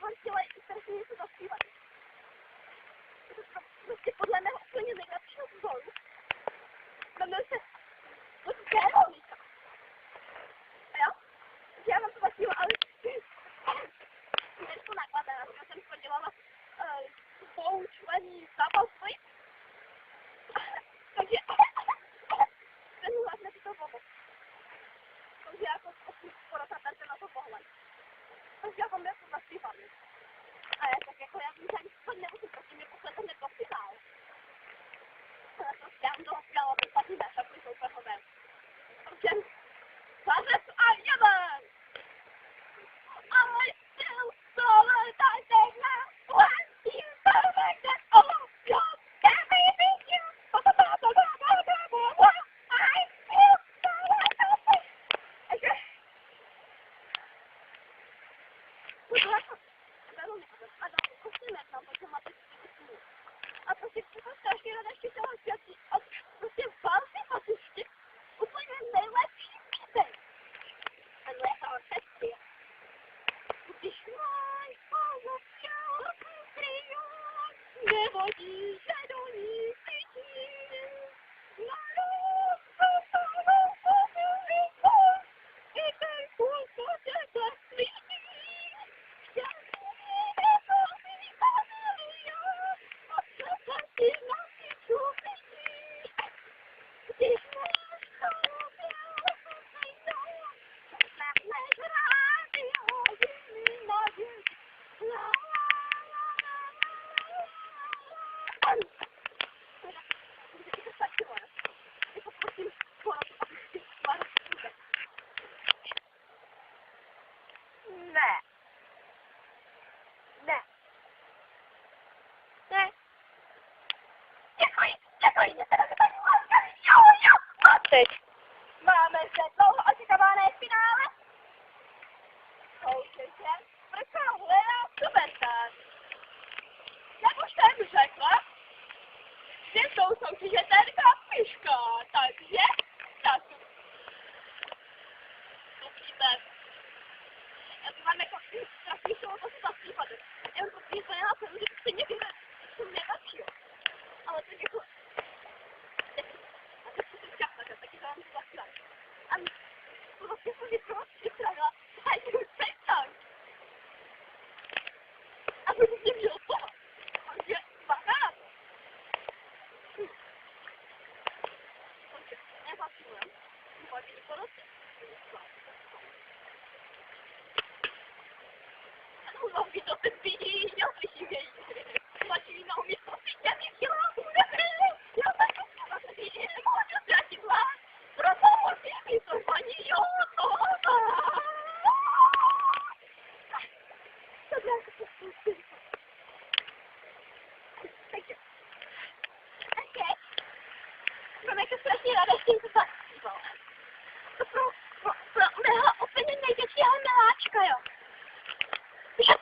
jsem chtěla strašně něco zaspívat. Je to prostě podle mého úplně nejlepšího vzoru. Jmenuje se Veronika. A jo? Já vám to zaspívala, ale než to nakladá. Já jsem to dělala poučovaný zápasy. Takže ten hlavně to pomoc. Takže jako skoro ta na to pohled. Takže já vám jako zaspívám. A já tak jako já vím, že ani to nemusím, protože mě posledně nepopřipál. Já vám toho zpěla, to patří ne, takový super hodem. Takže zavřec a jeden! I still solid, I think now, what you perfect, oh, God, everything you, I still solid, okay. A prostě to strašně ráda ještě chtěla zpět a prostě války hasičky úplně nejlepší píseň. A no je to orchestrie. Když máš polo chtěl kryjot, nevodí se do ní cítí. Na i ten půlko těhle slíbí. Ne. Ne. Ne. Děkuji, jo. A teď máme se dlouho očekávané finále. Soutěže vrcholná superstar. Jak už jsem řekla, že jsou soutěže Terka Piška, takže času. Super. Já to mám jako strašný šlo to se zaspívat. Já to písně já jsem, že to někde to nejlepšího. Ale tak jako... A teď jsem časná, taky to vám to zaspívat. A to vlastně jsem někoho připravila. A jdu se tam. A to jsem měl toho. Takže bacha na to. Takže nezaspívujem. Můžu to roste. Nogi to se píjí, já slyším její. Tlačí na umí stopit, já bych chtěla já tak to píjí, nemůžu ztratit hlas. Proto musím mít to paní, jo, to. Takže to zkusím. Takže. Okay. Mám jako strašně ráda, že jsem to zaspívala. To pro mého úplně největšího miláčka, jo. Je